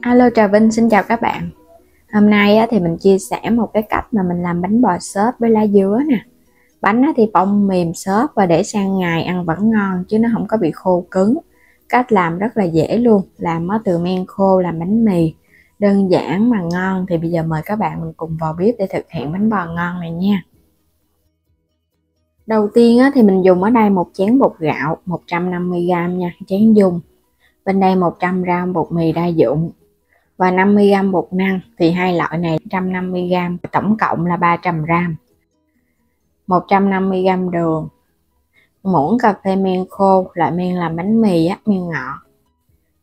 Alo, Trà Vinh xin chào các bạn. Hôm nay thì mình chia sẻ một cái cách mà mình làm bánh bò xốp với lá dứa nè. Bánh thì bông mềm xốp và để sang ngày ăn vẫn ngon chứ nó không có bị khô cứng. Cách làm rất là dễ luôn, làm từ men khô làm bánh mì. Đơn giản mà ngon. Thì bây giờ mời các bạn mình cùng vào bếp để thực hiện bánh bò ngon này nha. Đầu tiên thì mình dùng ở đây một chén bột gạo 150g nha, chén dung. Bên đây 100g bột mì đa dụng và 50g bột năng, thì hai loại này 150g, tổng cộng là 300g. 150g đường, muỗng cà phê men khô, loại men làm bánh mì men ngọt,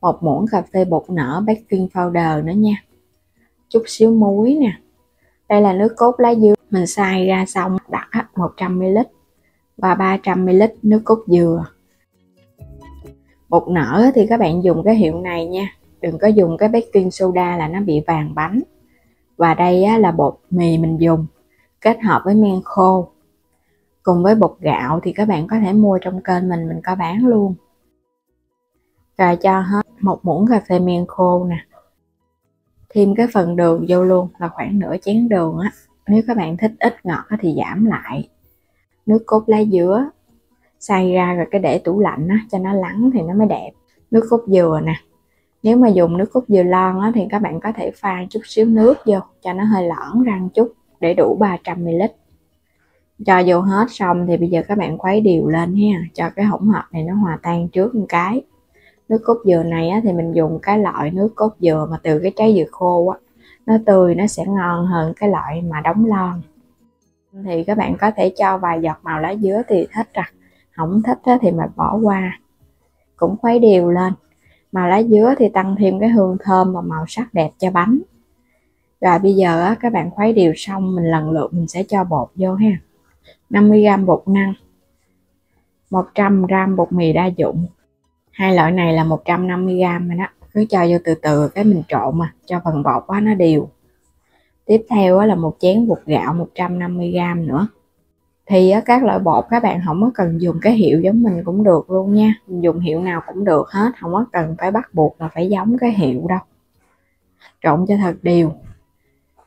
một muỗng cà phê bột nở baking powder nữa nha, chút xíu muối nè. Đây là nước cốt lá dứa mình xay ra xong đặt 100ml và 300ml nước cốt dừa. Bột nở thì các bạn dùng cái hiệu này nha, đừng có dùng cái baking soda là nó bị vàng bánh. Và đây là bột mì mình dùng kết hợp với men khô cùng với bột gạo, thì các bạn có thể mua trong kênh mình có bán luôn. Rồi cho hết một muỗng cà phê men khô nè, thêm cái phần đường vô luôn là khoảng nửa chén đường á, nếu các bạn thích ít ngọt thì giảm lại. Nước cốt lá dứa xay ra rồi cái để tủ lạnh cho nó lắng thì nó mới đẹp. Nước cốt dừa nè, nếu mà dùng nước cốt dừa lon thì các bạn có thể pha chút xíu nước vô cho nó hơi lõn ra một chút để đủ 300ml. Cho vô hết xong thì bây giờ các bạn khuấy đều lên ha, cho cái hỗn hợp này nó hòa tan trước một cái. Nước cốt dừa này thì mình dùng cái loại nước cốt dừa mà từ cái trái dừa khô nó tươi, nó sẽ ngon hơn cái loại mà đóng lon. Thì các bạn có thể cho vài giọt màu lá dứa thì thích, không thích thì mà bỏ qua. Cũng khuấy đều lên. Màu lá dứa thì tăng thêm cái hương thơm và màu sắc đẹp cho bánh. Rồi bây giờ các bạn khuấy đều xong, mình lần lượt mình sẽ cho bột vô ha. 50g bột năng, 100g bột mì đa dụng. Hai loại này là 150g rồi đó. Cứ cho vô từ từ cái mình trộn cho phần bột nó đều. Tiếp theo là một chén bột gạo 150g nữa. Thì các loại bột các bạn không có cần dùng cái hiệu giống mình cũng được luôn nha, mình dùng hiệu nào cũng được hết, không có cần phải bắt buộc là phải giống cái hiệu đâu. Trộn cho thật đều.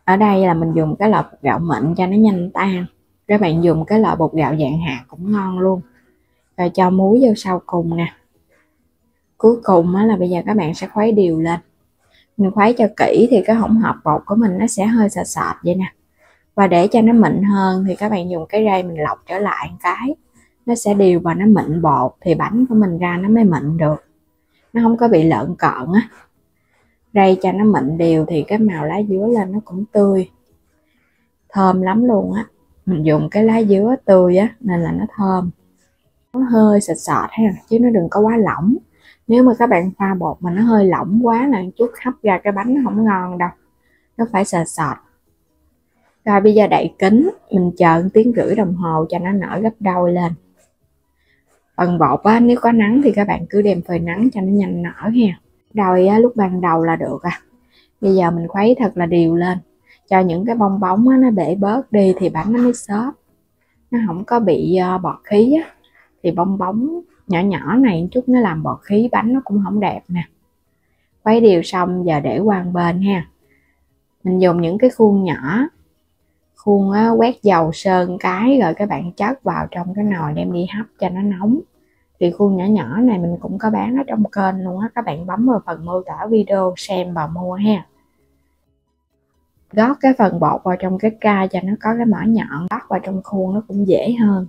Ở đây là mình dùng cái loại bột gạo mịn cho nó nhanh tan, các bạn dùng cái loại bột gạo dạng hạt cũng ngon luôn. Rồi cho muối vô sau cùng nè. Cuối cùng là bây giờ các bạn sẽ khuấy đều lên. Mình khuấy cho kỹ thì cái hỗn hợp bột của mình nó sẽ hơi sệt sệt vậy nè. Và để cho nó mịn hơn thì các bạn dùng cái rây mình lọc trở lại một cái, nó sẽ đều và nó mịn bột thì bánh của mình ra nó mới mịn được, nó không có bị lợn cợn Rây cho nó mịn đều thì cái màu lá dứa lên nó cũng tươi, thơm lắm luôn Mình dùng cái lá dứa tươi nên là nó thơm. Nó hơi sệt sệt chứ nó đừng có quá lỏng. Nếu mà các bạn pha bột mà nó hơi lỏng quá là chút hấp ra cái bánh nó không ngon đâu, nó phải sệt sệt. Rồi bây giờ đậy kín, mình chờ 1 tiếng rưỡi đồng hồ cho nó nở gấp đôi lên. Phần bột nếu có nắng thì các bạn cứ đem phơi nắng cho nó nhanh nở ha. Đôi lúc ban đầu là được Bây giờ mình khuấy thật là đều lên, cho những cái bong bóng nó bể bớt đi thì bánh nó mới xốp, nó không có bị bọt khí Thì bong bóng nhỏ nhỏ này một chút nó làm bọt khí bánh nó cũng không đẹp nè. Khuấy đều xong giờ để qua một bên ha. Mình dùng những cái khuôn nhỏ, khuôn quét dầu sơn cái rồi các bạn chất vào trong cái nồi đem đi hấp cho nó nóng. Thì khuôn nhỏ nhỏ này mình cũng có bán ở trong kênh luôn các bạn bấm vào phần mô tả video xem và mua ha. Gót cái phần bột vào trong cái ca cho nó có cái mỏ nhọn, bắt vào trong khuôn nó cũng dễ hơn.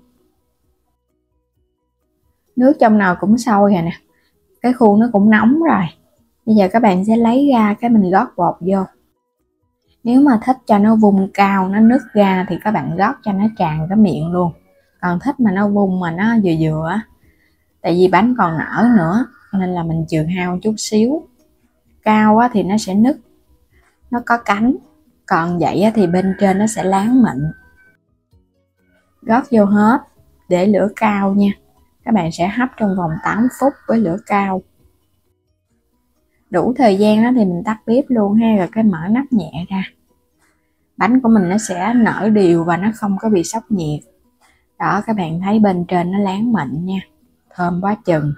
Nước trong nồi cũng sôi rồi nè, cái khuôn nó cũng nóng rồi. Bây giờ các bạn sẽ lấy ra cái mình gót bột vô. Nếu mà thích cho nó vung cao, nó nứt ra thì các bạn gót cho nó tràn cái miệng luôn. Còn thích mà nó vung mà nó vừa vừa tại vì bánh còn nở nữa nên là mình chừa hao chút xíu. Cao thì nó sẽ nứt, nó có cánh, còn vậy thì bên trên nó sẽ láng mịn. Gót vô hết, để lửa cao nha. Các bạn sẽ hấp trong vòng 8 phút với lửa cao. Đủ thời gian thì mình tắt bếp luôn ha, rồi cái mở nắp nhẹ ra. Bánh của mình nó sẽ nở đều và nó không có bị sốc nhiệt. Đó, các bạn thấy bên trên nó láng mịn nha, thơm quá chừng.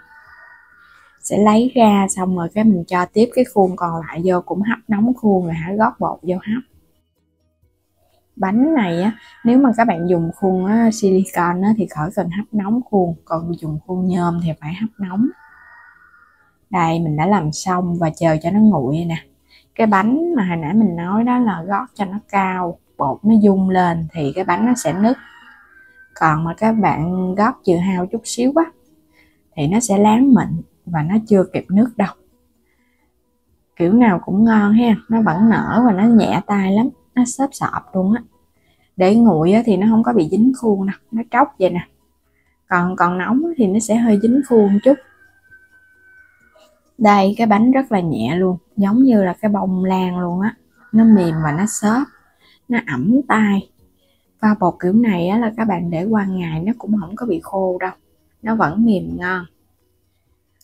sẽ lấy ra, xong rồi cái mình cho tiếp cái khuôn còn lại vô, cũng hấp nóng khuôn rồi hả, gót bột vô hấp. Bánh này á, nếu mà các bạn dùng khuôn silicon á, thì khỏi cần hấp nóng khuôn, còn dùng khuôn nhôm thì phải hấp nóng. Đây mình đã làm xong và chờ cho nó nguội nè. Cái bánh mà hồi nãy mình nói đó là gót cho nó cao, bột nó dung lên thì cái bánh nó sẽ nứt. Còn mà các bạn gót chừa hao chút xíu á thì nó sẽ láng mịn và nó chưa kịp nứt đâu. Kiểu nào cũng ngon ha, nó vẫn nở và nó nhẹ tay lắm, nó xốp xọp luôn á. Để nguội á thì nó không có bị dính khuôn đâu, nó tróc vậy nè. Còn nóng thì nó sẽ hơi dính khuôn chút. Đây, cái bánh rất là nhẹ luôn, giống như là cái bông lan luôn á. Nó mềm và nó xốp, nó ẩm tay. Pha bột kiểu này á, là các bạn để qua ngày nó cũng không có bị khô đâu, nó vẫn mềm ngon.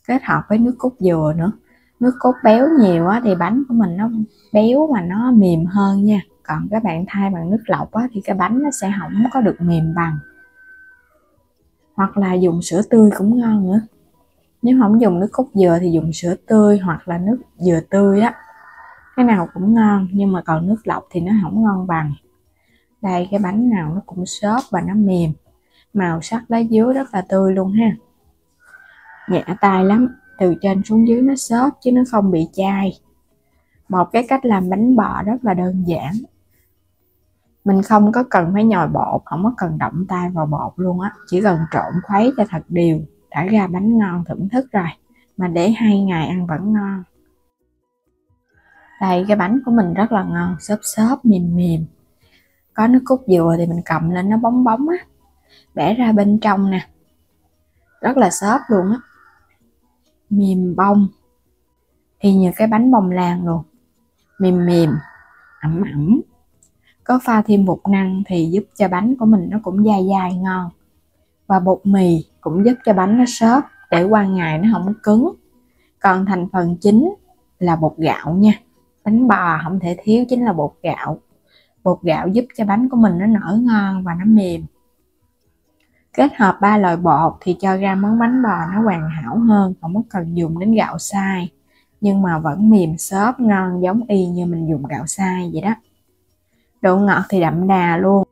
Kết hợp với nước cốt dừa nữa. Nước cốt béo nhiều á thì bánh của mình nó béo mà nó mềm hơn nha. Còn các bạn thay bằng nước lọc á thì cái bánh nó sẽ không có được mềm bằng. Hoặc là dùng sữa tươi cũng ngon nữa. Nếu không dùng nước cốt dừa thì dùng sữa tươi hoặc là nước dừa tươi á. Cái nào cũng ngon, nhưng mà còn nước lọc thì nó không ngon bằng. Đây, cái bánh nào nó cũng xốp và nó mềm. Màu sắc lá dứa rất là tươi luôn ha. Nhẹ tay lắm, từ trên xuống dưới nó xốp chứ nó không bị chai. Một cái cách làm bánh bò rất là đơn giản. Mình không có cần phải nhồi bột, không có cần động tay vào bột luôn á. Chỉ cần trộn khuấy cho thật đều, đã ra bánh ngon thưởng thức rồi. Mà để 2 ngày ăn vẫn ngon. Đây, cái bánh của mình rất là ngon, xốp xốp, mềm mềm. Có nước cốt dừa thì mình cầm lên nó bóng bóng á. Bẻ ra bên trong nè, rất là xốp luôn á, mềm bông, y như cái bánh bông lan luôn, mềm mềm, ẩm ẩm. Có pha thêm bột năng thì giúp cho bánh của mình nó cũng dai dai ngon. Và bột mì cũng giúp cho bánh nó xốp, để qua ngày nó không cứng. Còn thành phần chính là bột gạo nha. Bánh bò không thể thiếu chính là bột gạo. Bột gạo giúp cho bánh của mình nó nở ngon và nó mềm. Kết hợp 3 loại bột thì cho ra món bánh bò nó hoàn hảo hơn, không có cần dùng đến gạo xay, nhưng mà vẫn mềm xốp ngon giống y như mình dùng gạo xay vậy đó. Độ ngọt thì đậm đà luôn.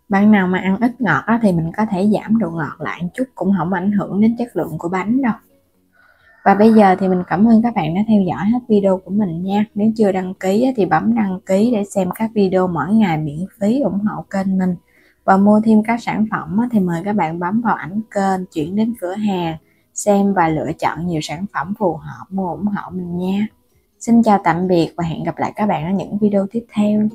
Bạn nào mà ăn ít ngọt thì mình có thể giảm độ ngọt lại chút, cũng không ảnh hưởng đến chất lượng của bánh đâu. Và bây giờ thì mình cảm ơn các bạn đã theo dõi hết video của mình nha. Nếu chưa đăng ký thì bấm đăng ký để xem các video mỗi ngày miễn phí, ủng hộ kênh mình. Và mua thêm các sản phẩm thì mời các bạn bấm vào ảnh kênh, chuyển đến cửa hàng, xem và lựa chọn nhiều sản phẩm phù hợp mua ủng hộ mình nha. Xin chào tạm biệt và hẹn gặp lại các bạn ở những video tiếp theo.